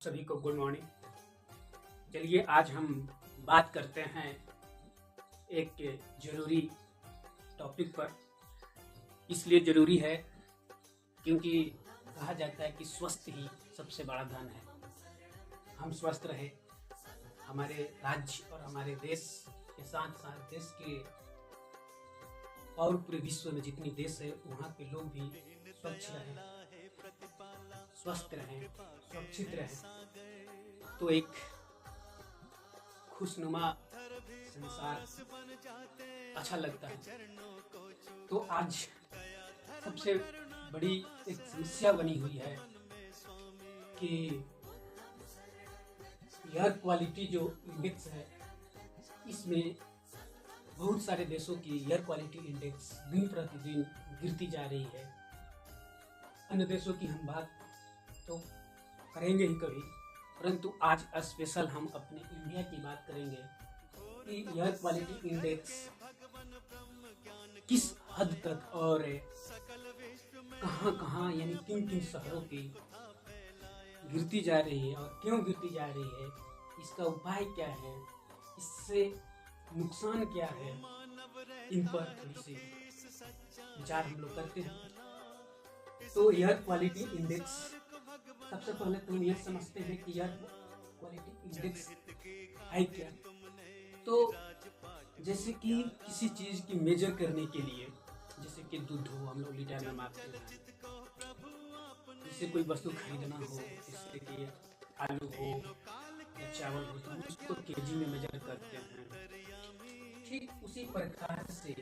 सभी को good morning. चलिए आज हम बात करते हैं एक ज़रूरी टॉपिक पर। इसलिए ज़रूरी है क्योंकि कहा जाता है कि स्वस्थ ही सबसे बड़ा धन है। हम स्वस्थ रहे, हमारे राज्य और हमारे देश के साथ साथ देश के और पूरे विश्व में जितनी देश है वहाँ के लोग भी स्वच्छ रहें, स्वस्थ रहें, सुरक्षित रहें, तो एक खुशनुमा संसार अच्छा लगता है। तो आज सबसे बड़ी एक समस्या बनी हुई है कि एयर क्वालिटी जो इंडेक्स है, इसमें बहुत सारे देशों की एयर क्वालिटी इंडेक्स दिन प्रतिदिन गिरती जा रही है। अन्य देशों की हम बात तो करेंगे ही कभी, परंतु आज स्पेशल हम अपने इंडिया की बात करेंगे कि एयर क्वालिटी इंडेक्स किस हद तक और कहाँ यानी किन किन शहरों की गिरती जा रही है और क्यों गिरती जा रही है, इसका उपाय क्या है, इससे नुकसान क्या है, इन पर थोड़ी सी विचार हम लोग करते हैं। तो एयर क्वालिटी इंडेक्स, सबसे पहले तो हम यह समझते हैं कि एयर क्वालिटी इंडेक्स है क्या। तो जैसे कि किसी चीज़ की मेजर करने के लिए, जैसे कि दूध हो, हम लोग लीटर में मापते हैं। जैसे कोई वस्तु खरीदना हो, जैसे कि आलू हो या चावल हो, तो हम उसको केजी में मेजर करते हैं। ठीक उसी प्रकार से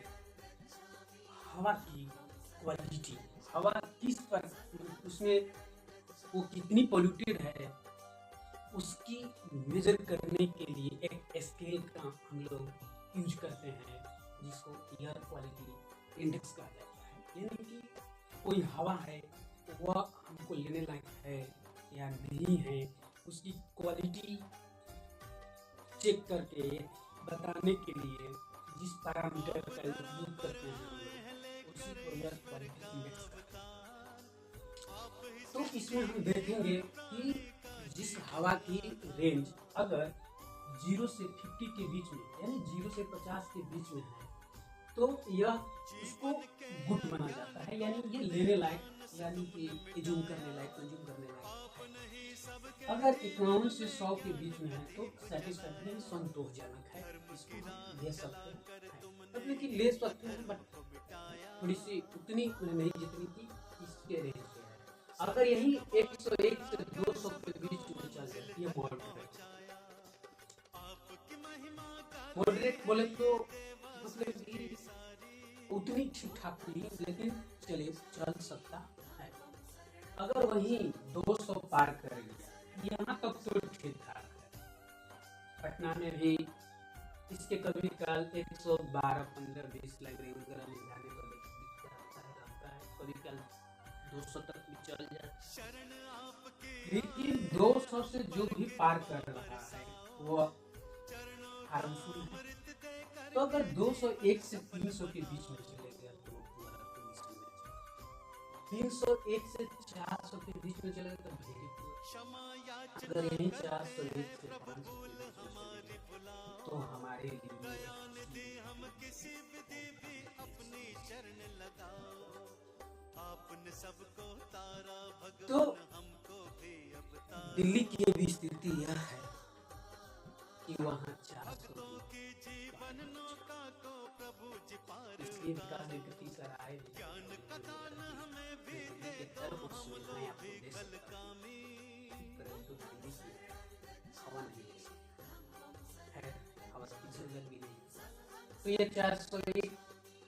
हवा की क्वालिटी, हवा किस पर, उसमें वो कितनी पोल्यूटेड है, उसकी मेजर करने के लिए एक स्केल का हम लोग यूज करते हैं, जिसको एयर क्वालिटी इंडेक्स कहा जाता है। यानी कि कोई हवा है वह हमको लेने लायक है या नहीं है, उसकी क्वालिटी चेक करके बताने के लिए जिस पैरामीटर का उपयोग करते हैं उसी को एयर क्वालिटी इंडेक्स कहते हैं। तो इसमें हम देखेंगे कि जिस हवा की रेंज अगर 0 से 50 के बीच में, यानी 0 से 50 के बीच में है, तो यह उसको गुड माना जाता है, यानी ये लेने लायक, यानी कि कंज्यूम करने लायक है। अगर 51 से 100 के बीच में है तो सेटिस्फैक्टरी, संतोषजनक है, इसको हम ले सकते हैं। मतलब लेकिन ले सकते हैं बट थोड़ी सी उतनी नहीं जितनी कि इसके रेंज पे है। अगर यही 101 से 200 के बीच में चल जाए, ये मॉडरेट। मॉडरेट बोले तो मतलब कि उतनी ठीक ठाक नहीं, लेकिन चलिए चल सकता है। अगर वही 200 पार कर गया, यहाँ तक तो ठीक ठाक है। पटना में भी इसके कभी काल 112, 15, 20 लग रही वगैरह में जाने पर रहता है, कभी काल 200 तक भी चल जाता है। लेकिन 200 से जो भी पार कर रहा है वो हार्मफुल है। तो अगर 201 से 300 के बीच में चले गया तो 301 से 400 के बीच में चले गया तो वेरी गुड। अगर यही 401 से 500 के बीच में चले गए तो हमारे लिए तो दिल्ली की भी स्थिति यह है कि वहाँ 400 इसलिए विकास गति कर आए हवा नहीं है, हवा की जरूरत भी नहीं। तो ये 401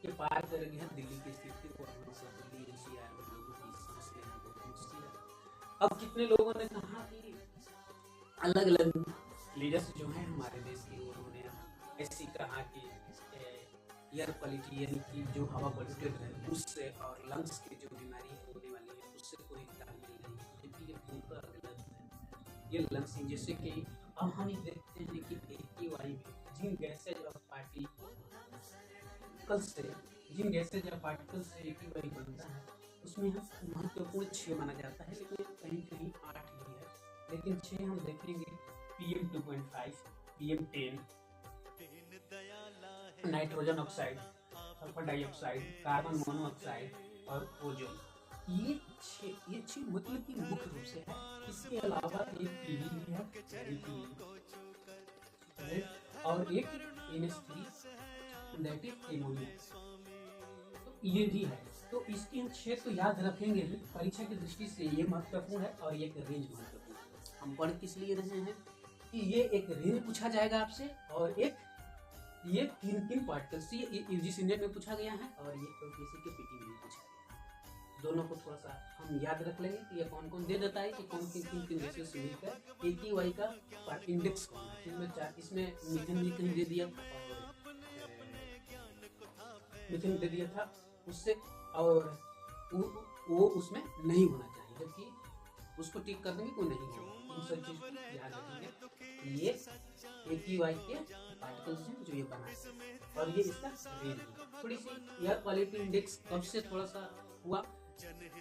के पार कर गया दिल्ली की स्थिति को, हम लोग दिल्ली एनसीआर में लोगों की सांस लेना बहुत मुश्किल है। अब कितने लोगों ने कहा कि अलग अलग लीडर्स जो हैं हमारे देश के, उन्होंने ऐसी कहा कि एयर क्वालिटी यानी कि जो हवा पोल्यूटेड है उससे और लंग्स की जो बीमारी होने वाली है उससे कोई ताल्लुक नहीं है, जबकि ये पूरा गलत है। ये लंग्स, जैसे कि अब हम देखते हैं कि AQI में जिन गैसेज और पार्टिकल से AQI बनता है, उसमें महत्वपूर्ण 6 माना जाता है, लेकिन कहीं कहीं 8 ही है। लेकिन 6 हम देखेंगे PM2.5, PM10, nitrogen oxide, sulphur dioxide, carbon monoxide और ओजोन। ये छह मतलब कि मुख्य रूप से है। इसके अलावा एक पीवी भी है, और एक NH3 दैट इज एमोनिया। तो ये भी है। तो इसकी हम 6 तो याद रखेंगे ही, परीक्षा की दृष्टि से ये महत्वपूर्ण है और एक रेंज महत्वपूर्ण है। हम पढ़ किस लिए रहे हैं कि ये एक रेंज पूछा जाएगा आपसे, और एक ये तीन पार्टिकल से ये यूजीसी नेट में पूछा गया है और ये यूपीएससी के पीटी में पूछा गया है। दोनों को थोड़ा सा हम याद रख लेंगे कि ये कौन कौन दे देता है कि कौन किन रेशियो से मिलकर AQI का इंडेक्स कौन है। इसमें मीथेन भी कहीं दे दिया मिथेन दे दिया था उससे, और वो उसमें नहीं होना चाहिए, जबकि उसको टिक कर देंगे कोई नहीं होगा। इन सब चीज को ध्यान रखेंगे। ये AQI के पार्टिकल्स हैं जो ये बनाए, और ये इसका रेंज है। थोड़ी सी एयर क्वालिटी इंडेक्स कब से थोड़ा सा हुआ,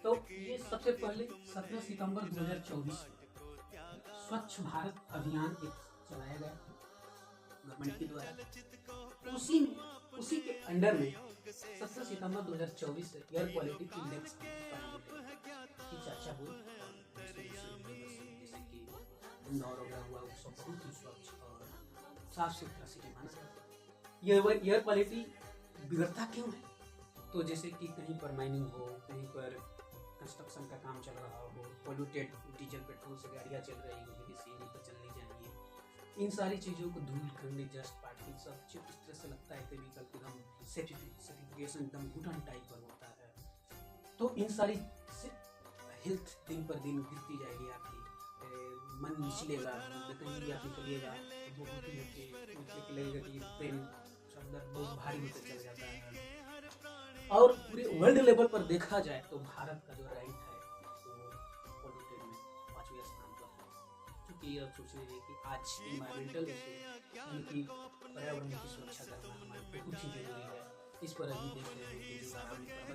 तो ये सबसे पहले 17 सितंबर 2024 स्वच्छ भारत अभियान एक चलाया गया गवर्नमेंट के द्वारा। उसी के अंडर में 17 सितंबर 2024 से एयर क्वालिटी इंडेक्स की चर्चा हुई। जैसे कि इंदौर वगैरह हुआ, उसको बहुत ही स्वच्छ और साफ सुथरा सिटी माना जाता है। ये एयर क्वालिटी बिगड़ता क्यों है? तो जैसे कि कहीं पर माइनिंग हो, कहीं पर कंस्ट्रक्शन का काम चल रहा हो, पोल्यूटेड डीजल पेट्रोल से गाड़ियाँ चल रही हो, सीएनजी पर चलनी चाहिए, इन सारी चीज़ों को धूल खंड जस्ट पार्टिकल सब कुछ इस तरह से लगता है केमिकल एकदम सर्टिफिकेशन एकदम घुटन टाइप पर होता है। तो इन सारी हेल्थ दिन पर दिन गिरती जाएगी आपकी, मन निचलेगा, कहीं भी आप निकलिएगा तो बहुत ही लगेगा कि पेन सब दर्द बहुत भारी होते चल जाता है। और पूरे वर्ल्ड लेवल पर देखा जाए तो भारत का जो रैंक है वो पोल्यूटेड में 5वें स्थान पर है। क्योंकि अब सोच लीजिए कि आज इन्वायरमेंटल इशू की पर्यावरण की सुरक्षा करना हमारे बहुत ही जरूरी है। इस पर अभी देख रहे हैं कि जो आगामी प्रबंध है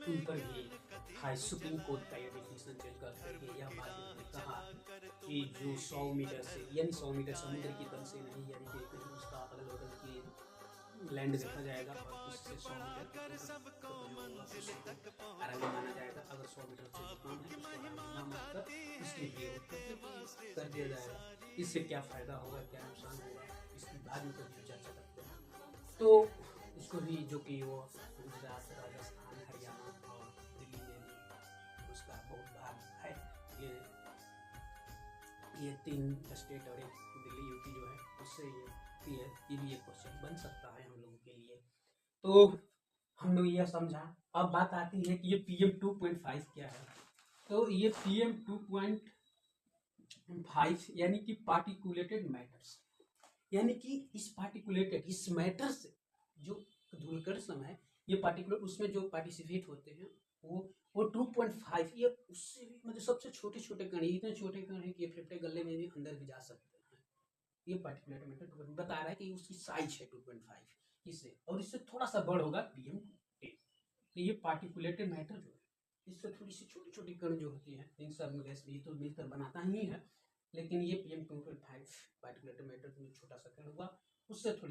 उन पर भी हाई सुप्रीम कोर्ट का यह डिसीजन चल कर यह बात कहा कि जो 100 मीटर से यानी 100 मीटर समुद्र की तल से नहीं, यानी कि कहीं उसका अगल बगल की लैंड देखा जाएगा और उससे 100 मीटर आरामी माना जाएगा। अगर 100 मीटर से कम है उसको आरामी मानकर इसके लिए कर दिया जाएगा। इससे क्या फायदा होगा, क्या नुकसान होगा, इसकी बाद में कभी चर्चा करते हैं। तो उसको भी जो कि वो गुजरात, राजस्थान, हरियाणा और दिल्ली में भी उसका बहुत भाग है। ये 3 स्टेट और एक दिल्ली यूपी जो है उससे ये भी एक क्वेश्चन बन सकता है हम लोगों के लिए। तो हम लोग यह समझा। अब बात आती है कि ये PM2.5 क्या है। तो ये PM2.5 यानी कि पार्टिकुलेटेड मैटर्स, यानी कि इस मैटर से जो धूलकण है, ये पार्टिकुलर उसमें जो पार्टिसिपेट होते हैं वो 2.5, ये उससे भी मतलब सबसे छोटे छोटे कण, इतने छोटे कण है कि ये फेफड़े गले में भी अंदर भी जा सकते हैं। ये पार्टिकुलेटेड मैटर बता रहा है कि उसकी साइज है 2.5 इससे, और इससे थोड़ा सा बड़ होगा PM10। तो ये पार्टिकुलेटेड मैटर जो है इससे थोड़ी सी छोटी छोटी कण जो होती है, इन सब गैस ये तो मिलकर बनाता ही है, लेकिन ये PM2.5 पार्टिकुलेटेड मैटर में छोटा सा कण हुआ, उससे थोड़ी